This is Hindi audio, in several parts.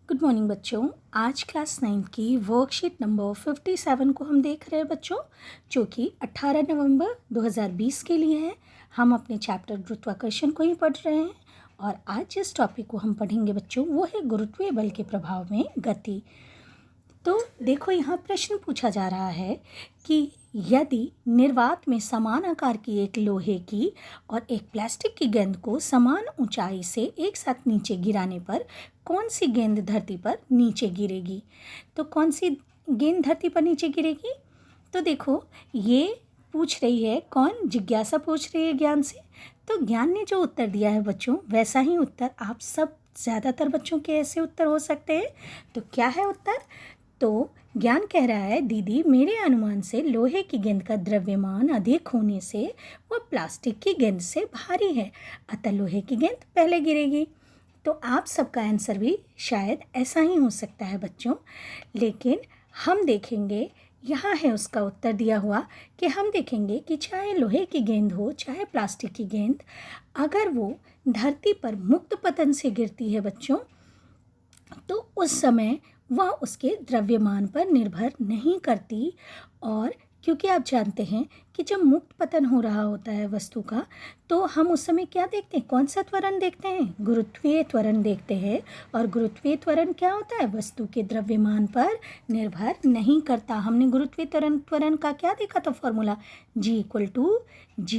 गुड मॉर्निंग बच्चों। आज क्लास 9 की वर्कशीट नंबर 57 को हम देख रहे हैं बच्चों, जो कि 18 नवंबर 2020 के लिए है। हम अपने चैप्टर गुरुत्वाकर्षण को ही पढ़ रहे हैं और आज जिस टॉपिक को हम पढ़ेंगे बच्चों वो है गुरुत्वीय बल के प्रभाव में गति। तो देखो, यहाँ प्रश्न पूछा जा रहा है कि यदि निर्वात में समान आकार की एक लोहे की और एक प्लास्टिक की गेंद को समान ऊंचाई से एक साथ नीचे गिराने पर कौन सी गेंद धरती पर नीचे गिरेगी। तो कौन सी गेंद धरती पर नीचे गिरेगी? तो देखो, ये पूछ रही है कौन? जिज्ञासा पूछ रही है ज्ञान से। तो ज्ञान ने जो उत्तर दिया है बच्चों, वैसा ही उत्तर आप सब, ज़्यादातर बच्चों के ऐसे उत्तर हो सकते हैं। तो क्या है उत्तर? तो ज्ञान कह रहा है, दीदी मेरे अनुमान से लोहे की गेंद का द्रव्यमान अधिक होने से वह प्लास्टिक की गेंद से भारी है, अतः लोहे की गेंद पहले गिरेगी। तो आप सबका आंसर भी शायद ऐसा ही हो सकता है बच्चों, लेकिन हम देखेंगे, यहाँ है उसका उत्तर दिया हुआ कि हम देखेंगे कि चाहे लोहे की गेंद हो चाहे प्लास्टिक की गेंद, अगर वो धरती पर मुक्त पतन से गिरती है बच्चों, तो उस समय वह उसके द्रव्यमान पर निर्भर नहीं करती। और क्योंकि आप जानते हैं कि जब मुक्त पतन हो रहा होता है वस्तु का, तो हम उस समय क्या देखते हैं? कौन सा त्वरण देखते हैं? गुरुत्वीय त्वरण देखते हैं। और गुरुत्वीय त्वरण क्या होता है? वस्तु के द्रव्यमान पर निर्भर नहीं करता। हमने गुरुत्वीय त्वरण का क्या देखा था फॉर्मूला? G=Gm/r²।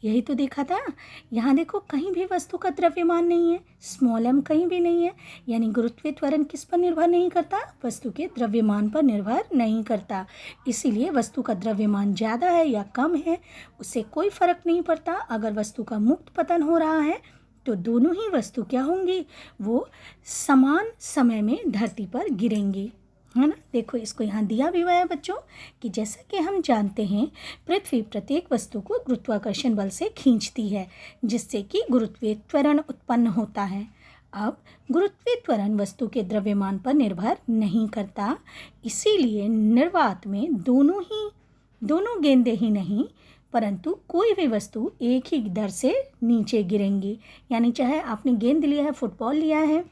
यही तो देखा था। यहाँ देखो, कहीं भी वस्तु का द्रव्यमान नहीं है, स्मॉल m कहीं भी नहीं है, यानी गुरुत्वीय त्वरण किस पर निर्भर नहीं करता? वस्तु के द्रव्यमान पर निर्भर नहीं करता। इसीलिए वस्तु का द्रव्यमान ज़्यादा है या कम है, उससे कोई फर्क नहीं पड़ता। अगर वस्तु का मुक्त पतन हो रहा है तो दोनों ही वस्तु क्या होंगी? वो समान समय में धरती पर गिरेंगी, है ना। देखो, इसको यहाँ दिया भी हुआ है बच्चों कि जैसा कि हम जानते हैं, पृथ्वी प्रत्येक वस्तु को गुरुत्वाकर्षण बल से खींचती है, जिससे कि गुरुत्वीय त्वरण उत्पन्न होता है। अब गुरुत्वीय त्वरण वस्तु के द्रव्यमान पर निर्भर नहीं करता, इसीलिए निर्वात में दोनों गेंदें ही नहीं, परंतु कोई भी वस्तु एक ही दर से नीचे गिरेंगी। यानी चाहे आपने गेंद लिया है, फुटबॉल लिया है,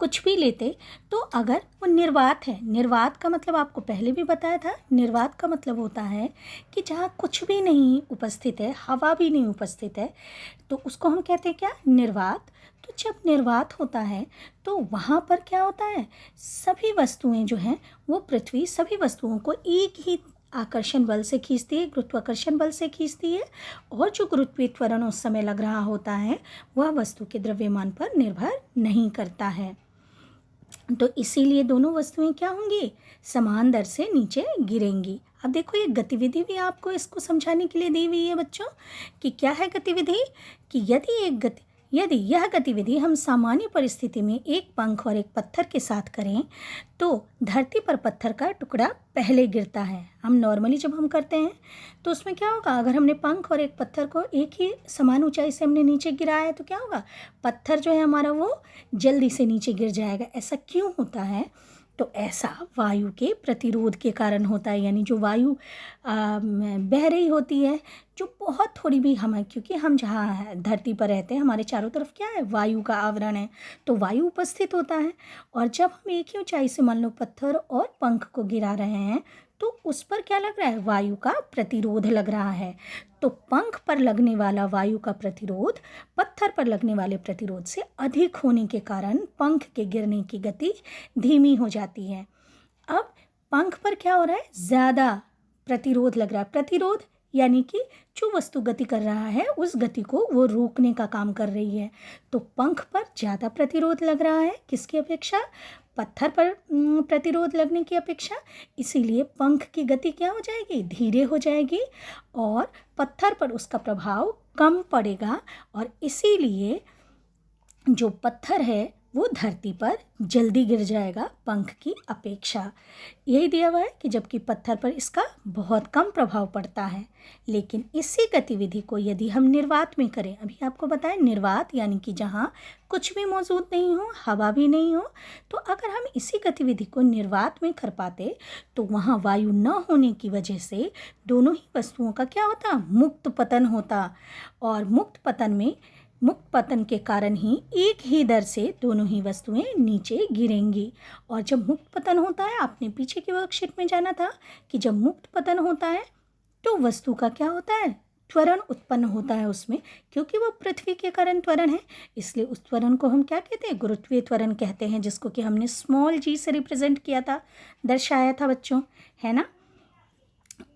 कुछ भी लेते, तो अगर वो निर्वात है, निर्वात का मतलब आपको पहले भी बताया था, निर्वात का मतलब होता है कि जहाँ कुछ भी नहीं उपस्थित है, हवा भी नहीं उपस्थित है, तो उसको हम कहते हैं क्या? निर्वात। तो जब निर्वात होता है तो वहाँ पर क्या होता है? सभी वस्तुएं जो हैं वो पृथ्वी सभी वस्तुओं को एक ही आकर्षण बल से खींचती है, गुरुत्वाकर्षण बल से खींचती है। और जो गुरुत्वीय त्वरण उस समय लग रहा होता है वह वस्तु के द्रव्यमान पर निर्भर नहीं करता है। तो इसीलिए दोनों वस्तुएं क्या होंगी? समान दर से नीचे गिरेंगी। अब देखो, ये गतिविधि भी आपको इसको समझाने के लिए दी हुई है बच्चों कि क्या है गतिविधि, कि यदि यह गतिविधि हम सामान्य परिस्थिति में एक पंख और एक पत्थर के साथ करें तो धरती पर पत्थर का टुकड़ा पहले गिरता है। हम नॉर्मली जब हम करते हैं तो उसमें क्या होगा? अगर हमने पंख और एक पत्थर को एक ही समान ऊंचाई से हमने नीचे गिराया है तो क्या होगा? पत्थर जो है हमारा वो जल्दी से नीचे गिर जाएगा। ऐसा क्यों होता है? तो ऐसा वायु के प्रतिरोध के कारण होता है। यानी जो वायु बह रही होती है, जो बहुत थोड़ी भी हमें, क्योंकि हम जहाँ धरती पर रहते हैं हमारे चारों तरफ क्या है? वायु का आवरण है, तो वायु उपस्थित होता है। और जब हम एक ही ऊंचाई से मान लो पत्थर और पंख को गिरा रहे हैं तो उस पर क्या लग रहा है? वायु का प्रतिरोध लग रहा है। तो पंख पर लगने वाला वायु का प्रतिरोध पत्थर पर लगने वाले प्रतिरोध से अधिक होने के कारण पंख के गिरने की गति धीमी हो जाती है। अब पंख पर क्या हो रहा है? ज़्यादा प्रतिरोध लग रहा है। प्रतिरोध यानी कि जो वस्तु गति कर रहा है उस गति को वो रोकने का काम कर रही है। तो पंख पर ज़्यादा प्रतिरोध लग रहा है किसकी अपेक्षा? पत्थर पर प्रतिरोध लगने की अपेक्षा। इसीलिए पंख की गति क्या हो जाएगी? धीरे हो जाएगी और पत्थर पर उसका प्रभाव कम पड़ेगा। और इसीलिए जो पत्थर है वो धरती पर जल्दी गिर जाएगा पंख की अपेक्षा। यही दिया हुआ है कि जबकि पत्थर पर इसका बहुत कम प्रभाव पड़ता है। लेकिन इसी गतिविधि को यदि हम निर्वात में करें, अभी आपको बताएं निर्वात यानी कि जहाँ कुछ भी मौजूद नहीं हो, हवा भी नहीं हो, तो अगर हम इसी गतिविधि को निर्वात में कर पाते तो वहाँ वायु न होने की वजह से दोनों ही वस्तुओं का क्या होता? मुक्त पतन होता। और मुक्त पतन में मुक्त पतन के कारण ही एक ही दर से दोनों ही वस्तुएं नीचे गिरेंगी। और जब मुक्त पतन होता है, आपने पीछे की वर्कशीट में जाना था कि जब मुक्त पतन होता है तो वस्तु का क्या होता है, त्वरण उत्पन्न होता है उसमें, क्योंकि वो पृथ्वी के कारण त्वरण है, इसलिए उस त्वरण को हम क्या कहते हैं, गुरुत्वीय त्वरण कहते हैं, जिसको कि हमने स्मॉल g से रिप्रेजेंट किया था, दर्शाया था बच्चों, है ना।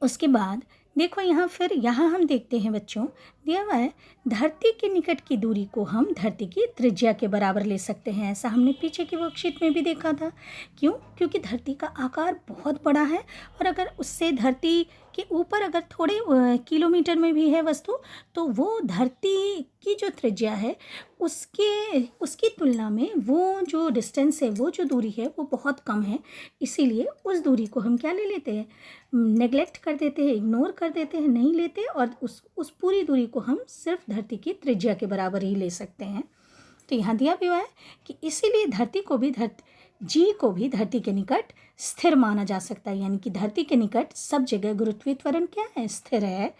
उसके बाद देखो यहाँ हम देखते हैं बच्चों, दिया हुआ है धरती के निकट की दूरी को हम धरती की त्रिज्या के बराबर ले सकते हैं। ऐसा हमने पीछे की वर्कशीट में भी देखा था। क्यों? क्योंकि धरती का आकार बहुत बड़ा है और अगर उससे धरती के ऊपर अगर थोड़े किलोमीटर में भी है वस्तु, तो वो धरती की जो त्रिज्या है उसकी तुलना में वो जो डिस्टेंस है, वो जो दूरी है, वो बहुत कम है। इसीलिए उस दूरी को हम क्या ले लेते हैं, नेग्लेक्ट कर देते हैं, इग्नोर कर देते हैं, नहीं लेते, और उस पूरी दूरी को हम सिर्फ धरती की त्रिज्या के बराबर ही ले सकते हैं। तो यहाँ दिया भी हुआ है कि इसीलिए जी को भी धरती के निकट स्थिर माना जा सकता है, यानी कि धरती के निकट सब जगह गुरुत्वीय त्वरण क्या है, स्थिर है।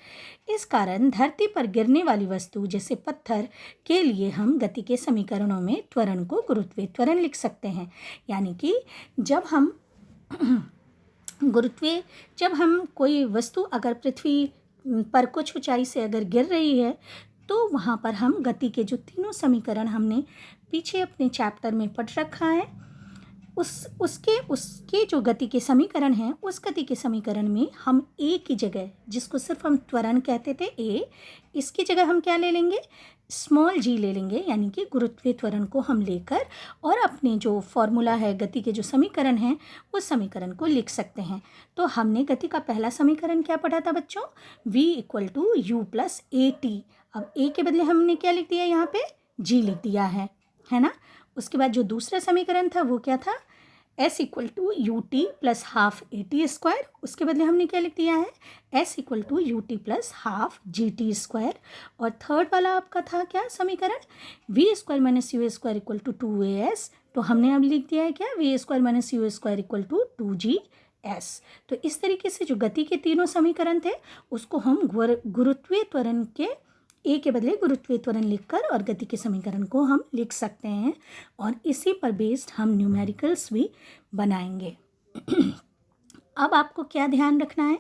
इस कारण धरती पर गिरने वाली वस्तु जैसे पत्थर के लिए हम गति के समीकरणों में त्वरण को गुरुत्वीय त्वरण लिख सकते हैं। यानी कि जब हम कोई वस्तु अगर पृथ्वी पर कुछ ऊंचाई से अगर गिर रही है, तो वहाँ पर हम गति के जो तीनों समीकरण हमने पीछे अपने चैप्टर में पढ़ रखा है, उसके जो गति के समीकरण हैं, उस गति के समीकरण में हम ए की जगह, जिसको सिर्फ हम त्वरण कहते थे ए, इसकी जगह हम क्या ले लेंगे, स्मॉल g ले लेंगे, यानी कि गुरुत्वीय त्वरण को हम लेकर और अपने जो फॉर्मूला है गति के जो समीकरण हैं, उस समीकरण को लिख सकते हैं। तो हमने गति का पहला समीकरण क्या पढ़ा था बच्चों, v = u + at। अब a के बदले हमने क्या लिख दिया, यहाँ पे g लिख दिया है ना। उसके बाद जो दूसरा समीकरण था वो क्या था, s = ut + ½ at²। उसके बदले हमने क्या लिख दिया है, s = ut + ½ gt²। और थर्ड वाला आपका था क्या समीकरण, v² - u² = 2as। तो हमने अब लिख दिया है क्या, v² - u² = 2gs। तो इस तरीके से जो गति के तीनों समीकरण थे, उसको हम गुरुत्वीय त्वरण के ए के बदले गुरुत्वीय त्वरण लिखकर और गति के समीकरण को हम लिख सकते हैं, और इसी पर बेस्ड हम न्यूमेरिकल्स भी बनाएंगे। अब आपको क्या ध्यान रखना है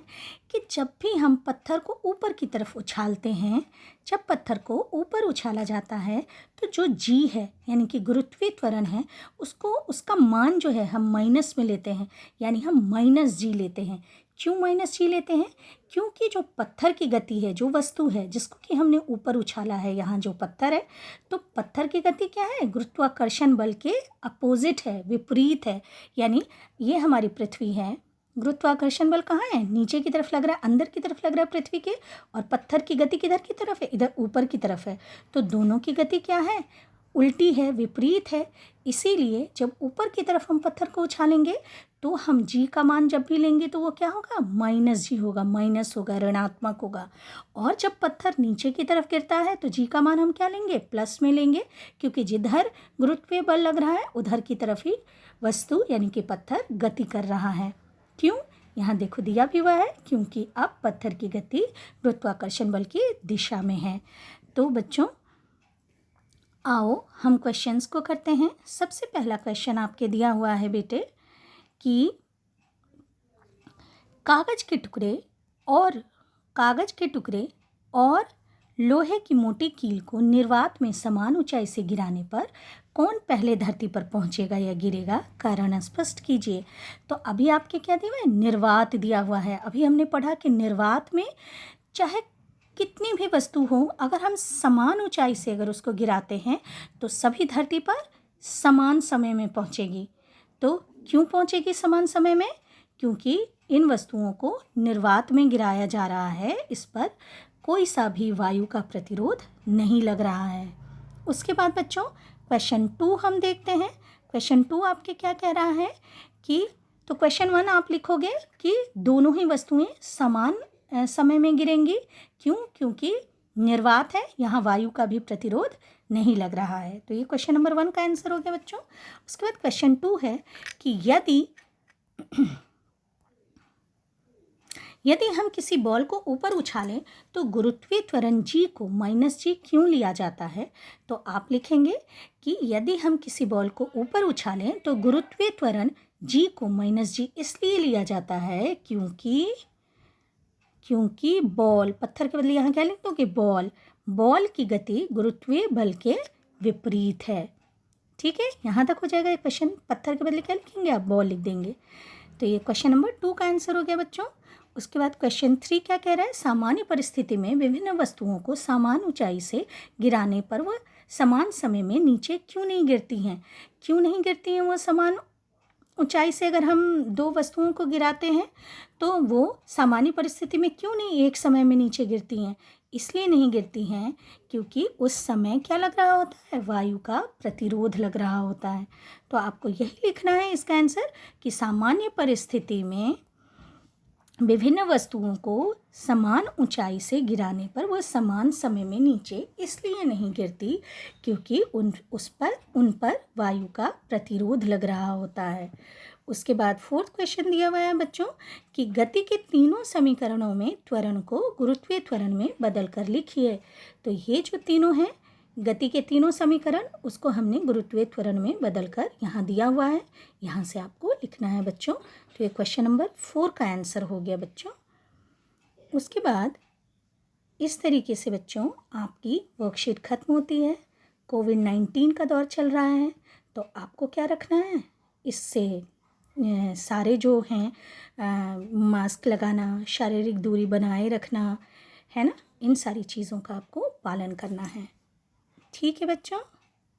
कि जब भी हम पत्थर को ऊपर की तरफ उछालते हैं, जब पत्थर को ऊपर उछाला जाता है, तो जो जी है यानी कि गुरुत्वीय त्वरण है, उसका मान जो है हम माइनस में लेते हैं, यानी हम -g लेते हैं। क्यों -g लेते हैं, क्योंकि जो पत्थर की गति है, जो वस्तु है जिसको कि हमने ऊपर उछाला है, यहाँ जो पत्थर है, तो पत्थर की गति क्या है, गुरुत्वाकर्षण बल के अपोजिट है, विपरीत है। यानी ये हमारी पृथ्वी है, गुरुत्वाकर्षण बल कहाँ है, नीचे की तरफ लग रहा है, अंदर की तरफ लग रहा है पृथ्वी के, और पत्थर की गति किधर की तरफ है, इधर ऊपर की तरफ है। तो दोनों की गति क्या है, उल्टी है, विपरीत है। इसीलिए जब ऊपर की तरफ हम पत्थर को उछालेंगे, तो हम जी का मान जब भी लेंगे तो वो क्या होगा, -g होगा, माइनस होगा, ऋणात्मक होगा। और जब पत्थर नीचे की तरफ गिरता है तो जी का मान हम क्या लेंगे, प्लस में लेंगे, क्योंकि जिधर गुरुत्वीय बल लग रहा है उधर की तरफ ही वस्तु यानी कि पत्थर गति कर रहा है। क्यों, यहाँ देखो दिया भी हुआ है, क्योंकि अब पत्थर की गति गुरुत्वाकर्षण बल की दिशा में है। तो बच्चों आओ हम क्वेश्चंस को करते हैं। सबसे पहला क्वेश्चन आपके दिया हुआ है बेटे कि कागज के टुकड़े और लोहे की मोटी कील को निर्वात में समान ऊंचाई से गिराने पर कौन पहले धरती पर पहुंचेगा या गिरेगा, कारण स्पष्ट कीजिए। तो अभी आपके क्या दिया हुआ है, निर्वात दिया हुआ है। अभी हमने पढ़ा कि निर्वात में चाहे कितनी भी वस्तु हो, अगर हम समान ऊंचाई से अगर उसको गिराते हैं तो सभी धरती पर समान समय में पहुंचेगी। तो क्यों पहुंचेगी समान समय में, क्योंकि इन वस्तुओं को निर्वात में गिराया जा रहा है, इस पर कोई सा भी वायु का प्रतिरोध नहीं लग रहा है। उसके बाद बच्चों क्वेश्चन 2 हम देखते हैं। क्वेश्चन 2 आपके क्या कह रहा है कि, तो क्वेश्चन 1 आप लिखोगे कि दोनों ही वस्तुएं समान समय में गिरेंगी। क्यों, क्योंकि निर्वात है, यहाँ वायु का भी प्रतिरोध नहीं लग रहा है। तो ये क्वेश्चन नंबर 1 का आंसर हो गया बच्चों। उसके बाद क्वेश्चन 2 है कि यदि हम किसी बॉल को ऊपर उछालें तो गुरुत्वीय त्वरण जी को माइनस जी क्यों लिया जाता है? तो आप लिखेंगे कि यदि हम किसी बॉल को ऊपर उछालें तो गुरुत्वीय त्वरण जी को माइनस जी इसलिए लिया जाता है क्योंकि बॉल, पत्थर के बदले यहाँ क्या लिख दोगे? बॉल की गति गुरुत्वीय बल के विपरीत है। ठीक है, यहाँ तक हो जाएगा ये क्वेश्चन। पत्थर के बदले क्या लिखेंगे आप? बॉल लिख देंगे। तो ये क्वेश्चन नंबर 2 का आंसर हो गया बच्चों। उसके बाद क्वेश्चन 3 क्या कह रहा है? सामान्य परिस्थिति में विभिन्न वस्तुओं को समान ऊंचाई से गिराने पर वह समान समय में नीचे क्यों नहीं गिरती हैं? क्यों नहीं गिरती हैं वो समान ऊंचाई से? अगर हम दो वस्तुओं को गिराते हैं तो वो सामान्य परिस्थिति में क्यों नहीं एक समय में नीचे गिरती हैं? इसलिए नहीं गिरती हैं क्योंकि उस समय क्या लग रहा होता है? वायु का प्रतिरोध लग रहा होता है। तो आपको यही लिखना है इसका आंसर कि सामान्य परिस्थिति में विभिन्न वस्तुओं को समान ऊंचाई से गिराने पर वह समान समय में नीचे इसलिए नहीं गिरती क्योंकि उन पर वायु का प्रतिरोध लग रहा होता है। उसके बाद 4th क्वेश्चन दिया हुआ है बच्चों कि गति के तीनों समीकरणों में त्वरण को गुरुत्वीय त्वरण में बदल कर लिखिए। तो ये जो तीनों हैं गति के तीनों समीकरण, उसको हमने गुरुत्वीय त्वरण में बदल कर यहाँ दिया हुआ है, यहाँ से आपको लिखना है बच्चों। तो ये क्वेश्चन नंबर 4 का आंसर हो गया बच्चों। उसके बाद इस तरीके से बच्चों आपकी वर्कशीट खत्म होती है। कोविड-19 का दौर चल रहा है तो आपको क्या रखना है? इससे सारे जो हैं मास्क लगाना, शारीरिक दूरी बनाए रखना, है ना, इन सारी चीज़ों का आपको पालन करना है। ठीक है बच्चों,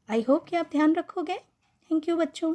आई होप कि आप ध्यान रखोगे। थैंक यू बच्चों।